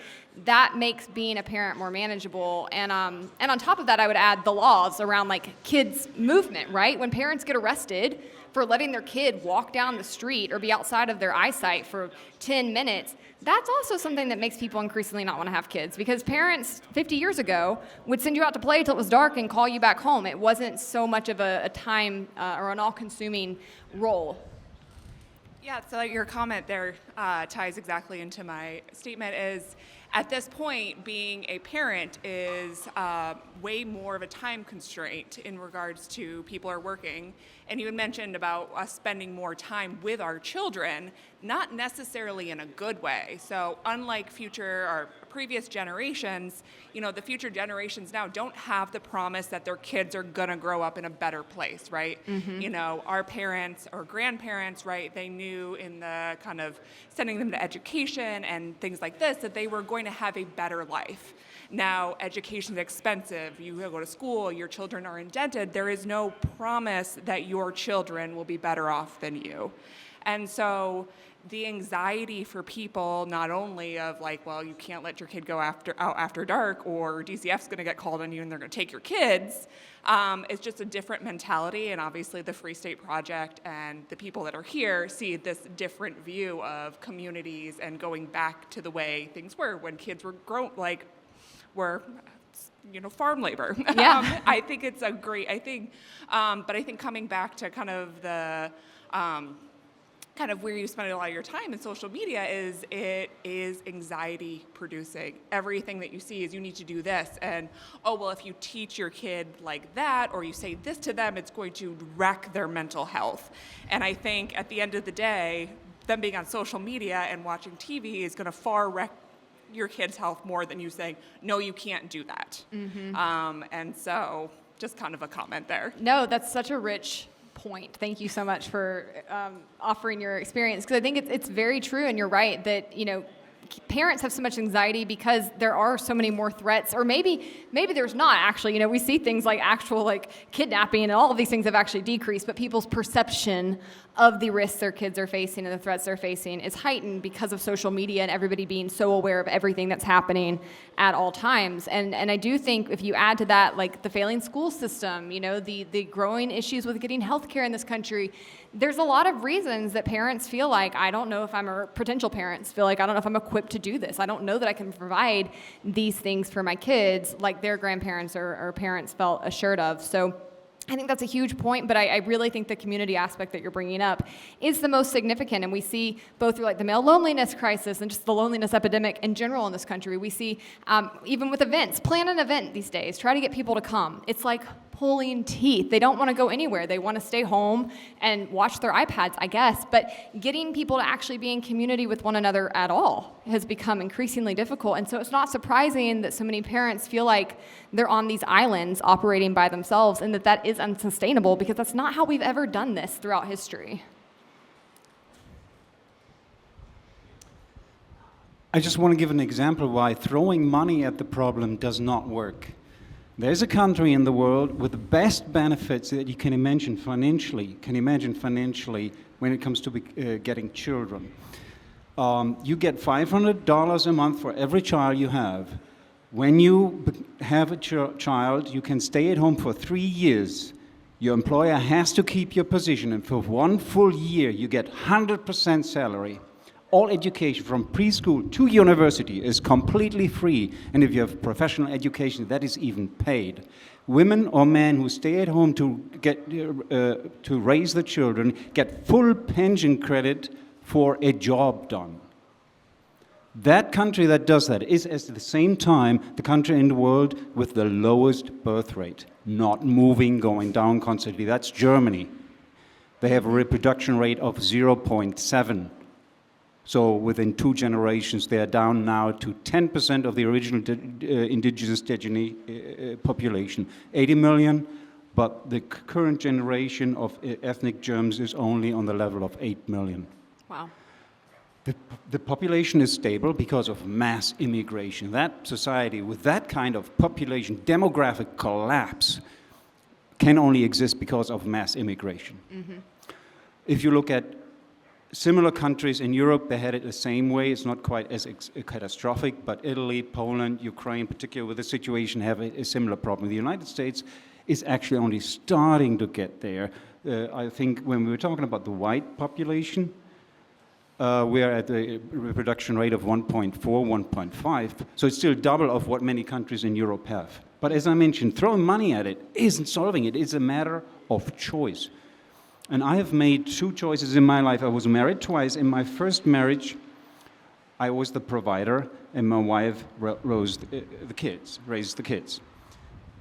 Speaker 1: that makes being a parent more manageable. And on top of that, I would add the laws around kids movement, enforcement, right? When parents get arrested for letting their kid walk down the street or be outside of their eyesight for 10 minutes, that's also something that makes people increasingly not want to have kids, because parents 50 years ago would send you out to play till it was dark and call you back home. It wasn't so much of a time or an all-consuming role.
Speaker 9: Yeah, so your comment there ties exactly into my statement. Is at this point, being a parent is way more of a time constraint in regards to people are working. And you had mentioned about us spending more time with our children, not necessarily in a good way. So unlike future or previous generations, the future generations now don't have the promise that their kids are gonna grow up in a better place, right? Our parents or grandparents, right, they knew in the kind of sending them to education and things like this that they were going to have a better life. Now, education is expensive. You go to school, your children are indented. There is no promise that your children will be better off than you. And so the anxiety for people, not only of like, well, you can't let your kid go out after dark, or DCF's going to get called on you and they're going to take your kids, it's just a different mentality. And obviously the Free State Project and the people that are here see this different view of communities and going back to the way things were when kids were grown, farm labor.
Speaker 1: Yeah.
Speaker 9: I think it's a great, but I think coming back to kind of the, kind of where you spend a lot of your time in social media is it is anxiety producing. Everything that you see is you need to do this, and if you teach your kid like that or you say this to them, it's going to wreck their mental health. And I think at the end of the day, them being on social media and watching TV is going to far wreck your kid's health more than you saying, no, you can't do that. And so just kind of a comment there.
Speaker 1: No, that's such a rich point. Thank you so much for offering your experience, because I think it's very true, and you're right that parents have so much anxiety because there are so many more threats, or maybe there's not actually. We see things like actual kidnapping and all of these things have actually decreased, but people's perception of the risks their kids are facing and the threats they're facing is heightened because of social media and everybody being so aware of everything that's happening at all times. And I do think if you add to that, the failing school system, the growing issues with getting health care in this country, there's a lot of reasons that parents feel like, I don't know if potential parents feel like, I don't know if I'm equipped to do this. I don't know that I can provide these things for my kids like their grandparents or parents felt assured of. So I think that's a huge point, but I really think the community aspect that you're bringing up is the most significant. And we see both through the male loneliness crisis and just the loneliness epidemic in general in this country. We see even with events, plan an event these days, try to get people to come. It's like pulling teeth. They don't want to go anywhere. They want to stay home and watch their iPads, I guess. But getting people to actually be in community with one another at all has become increasingly difficult. And so it's not surprising that so many parents feel like they're on these islands operating by themselves, and that is unsustainable, because that's not how we've ever done this throughout history.
Speaker 10: I just want to give an example why throwing money at the problem does not work. There's a country in the world with the best benefits that you can imagine financially when it comes to getting children. You get $500 a month for every child you have. When you have a child, you can stay at home for 3 years. Your employer has to keep your position, and for 1 full year, you get 100% salary. All education from preschool to university is completely free, and if you have professional education, that is even paid. Women or men who stay at home to raise the children get full pension credit for a job done. That country that does that is at the same time the country in the world with the lowest birth rate, not moving, going down constantly. That's Germany. They have a reproduction rate of 0.7. So within 2 generations, they are down now to 10% of the original indigenous population, 80 million, but the current generation of ethnic Germans is only on the level of 8 million.
Speaker 1: Wow.
Speaker 10: The population is stable because of mass immigration. That society with that kind of population demographic collapse can only exist because of mass immigration. Mm-hmm. If you look at similar countries in Europe, they had it the same way. It's not quite as catastrophic, but Italy, Poland, Ukraine, particularly with the situation, have a similar problem. The United States is actually only starting to get there. I think when we were talking about the white population, we are at a reproduction rate of 1.4, 1.5, so it's still double of what many countries in Europe have. But as I mentioned, throwing money at it isn't solving it. It's a matter of choice. And I have made two choices in my life. I was married twice. In my first marriage, I was the provider, and my wife raised the kids.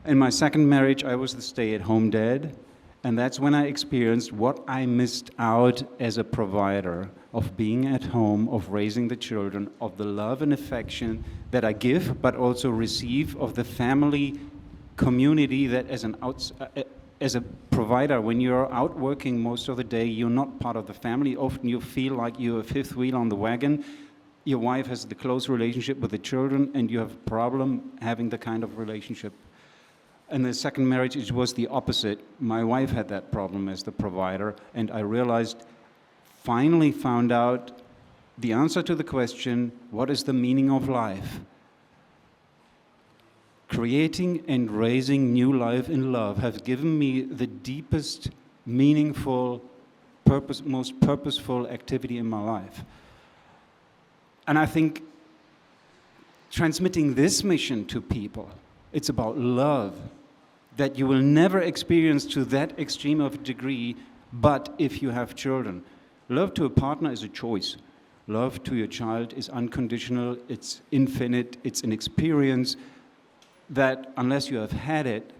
Speaker 10: In my second marriage, I was the stay-at-home dad, and that's when I experienced what I missed out as a provider, of being at home, of raising the children, of the love and affection that I give, but also receive, of the family community that as a provider, when you're out working most of the day, you're not part of the family. Often you feel like you're a fifth wheel on the wagon. Your wife has the close relationship with the children, and you have a problem having the kind of relationship. In the second marriage, it was the opposite. My wife had that problem as the provider, and I finally found out the answer to the question, what is the meaning of life? Creating and raising new life in love have given me the deepest, meaningful, most purposeful activity in my life. And I think transmitting this mission to people, it's about love that you will never experience to that extreme of a degree, but if you have children. Love to a partner is a choice. Love to your child is unconditional, it's infinite, it's an experience that, unless you have had it,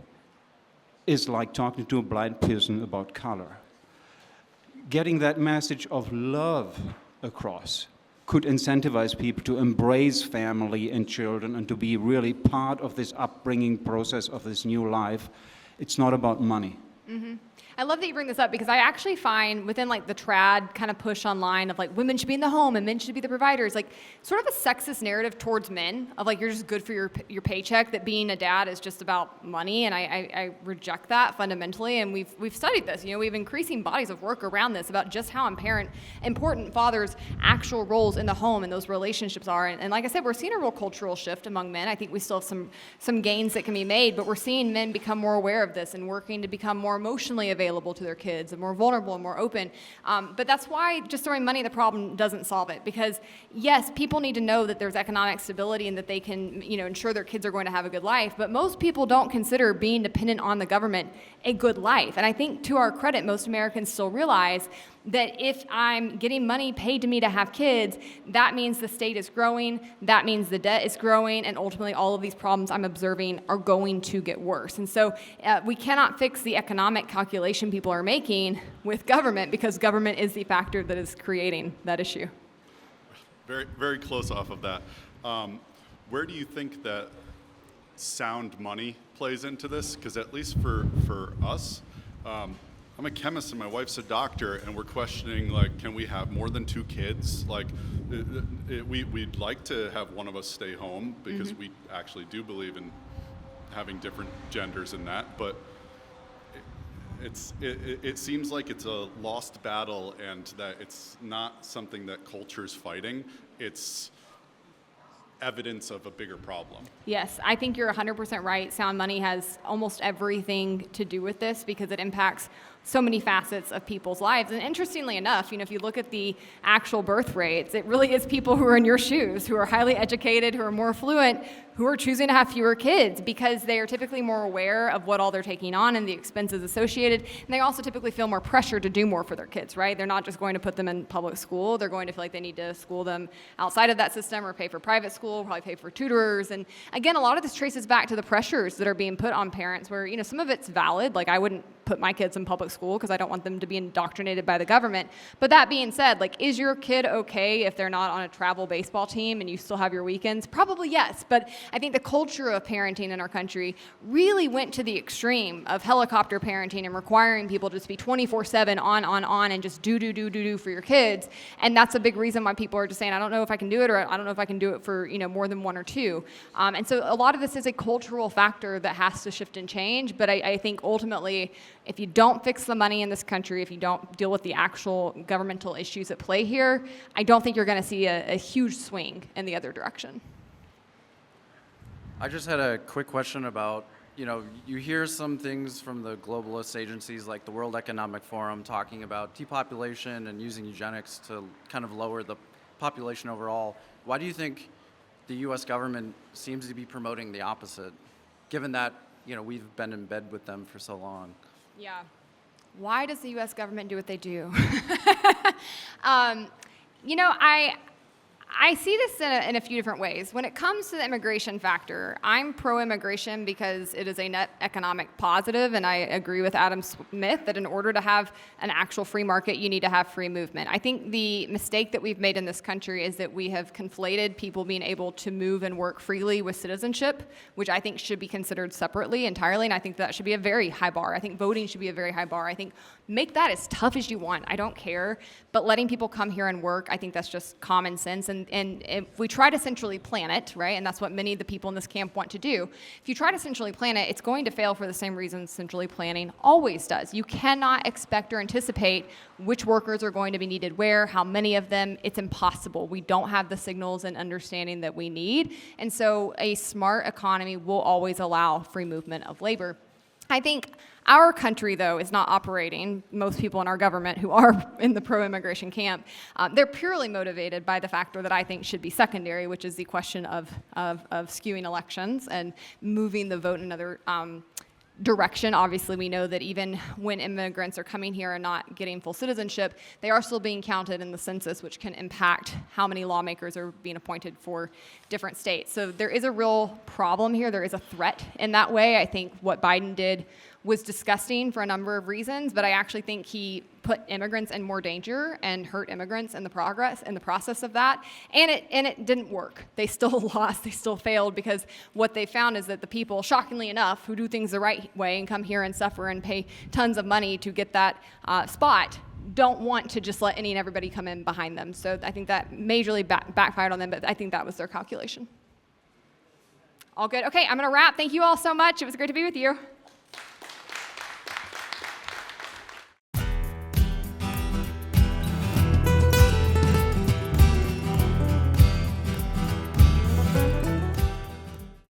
Speaker 10: is like talking to a blind person about color. Getting that message of love across could incentivize people to embrace family and children and to be really part of this upbringing process of this new life. It's not about money.
Speaker 1: Mm-hmm. I love that you bring this up, because I actually find within like the trad kind of push online of like women should be in the home and men should be the providers, like sort of a sexist narrative towards men of like you're just good for your paycheck, that being a dad is just about money, and I reject that fundamentally. And we've studied this, we have increasing bodies of work around this about just how important fathers' actual roles in the home and those relationships are. And like I said, we're seeing a real cultural shift among men. I think we still have some gains that can be made, but we're seeing men become more aware of this and working to become more emotionally available to their kids and more vulnerable and more open. But that's why just throwing money at the problem doesn't solve it, because yes, people need to know that there's economic stability and that they can, ensure their kids are going to have a good life. But most people don't consider being dependent on the government a good life. And I think to our credit, most Americans still realize that if I'm getting money paid to me to have kids, that means the state is growing, that means the debt is growing, and ultimately all of these problems I'm observing are going to get worse. And so we cannot fix the economic calculation people are making with government, because government is the factor that is creating that issue.
Speaker 11: Very, very close off of that. Where do you think that sound money plays into this? Because at least for us, I'm a chemist and my wife's a doctor, and we're questioning, like, can we have more than 2 kids? Like, we'd like to have one of us stay home, because we actually do believe in having different genders in that, but it seems like it's a lost battle, and that it's not something that culture's fighting. It's evidence of a bigger problem.
Speaker 1: Yes, I think you're 100% right. Sound money has almost everything to do with this, because it impacts so many facets of people's lives. And interestingly enough, if you look at the actual birth rates, it really is people who are in your shoes, who are highly educated, who are more affluent, who are choosing to have fewer kids, because they are typically more aware of what all they're taking on and the expenses associated. And they also typically feel more pressure to do more for their kids, right? They're not just going to put them in public school. They're going to feel like they need to school them outside of that system, or pay for private school, probably pay for tutors. And again, a lot of this traces back to the pressures that are being put on parents, where, some of it's valid. Like, I wouldn't put my kids in public school because I don't want them to be indoctrinated by the government. But that being said, like, is your kid okay if they're not on a travel baseball team and you still have your weekends? Probably yes. But I think the culture of parenting in our country really went to the extreme of helicopter parenting and requiring people to just be 24/7 on and just do for your kids. And that's a big reason why people are just saying, I don't know if I can do it, or I don't know if I can do it for more than 1 or 2. And so a lot of this is a cultural factor that has to shift and change. But I think ultimately, if you don't fix the money in this country, if you don't deal with the actual governmental issues at play here, I don't think you're going to see a huge swing in the other direction.
Speaker 12: I just had a quick question about you know, you hear some things from the globalist agencies like the World Economic Forum talking about depopulation and using eugenics to kind of lower the population overall. Why do you think the U.S. government seems to be promoting the opposite, given that, you know, we've been in bed with them for so long?
Speaker 1: Yeah. Why does the U.S. government do what they do? You know, I see this in a few different ways. When it comes to the immigration factor, I'm pro-immigration because it is a net economic positive, and I agree with Adam Smith that in order to have an actual free market, you need to have free movement. I think the mistake that we've made in this country is that we have conflated people being able to move and work freely with citizenship, which I think should be considered separately entirely, and I think that should be a very high bar. I think voting should be a very high bar. I think make that as tough as you want. I don't care. But letting people come here and work, I think that's just common sense. And if we try to centrally plan it, right, and that's what many of the people in this camp want to do, if you try to centrally plan it, it's going to fail for the same reasons centrally planning always does. You cannot expect or anticipate which workers are going to be needed where, how many of them. It's impossible. We don't have the signals and understanding that we need. And so a smart economy will always allow free movement of labor. I think our country, though, is not operating, most people in our government who are in the pro-immigration camp, they're purely motivated by the factor that I think should be secondary, which is the question of skewing elections and moving the vote in another direction. Obviously, we know that even when immigrants are coming here and not getting full citizenship, they are still being counted in the census, which can impact how many lawmakers are being appointed for different states. So there is a real problem here. There is a threat in that way. I think what Biden did was disgusting for a number of reasons, but I actually think he put immigrants in more danger and hurt immigrants in the process of that. And it didn't work. They still lost. They still failed, because what they found is that the people, shockingly enough, who do things the right way and come here and suffer and pay tons of money to get that spot, don't want to just let any and everybody come in behind them. So I think that majorly backfired on them, but I think that was their calculation. All good. Okay, I'm going to wrap. Thank you all so much. It was great to be with you.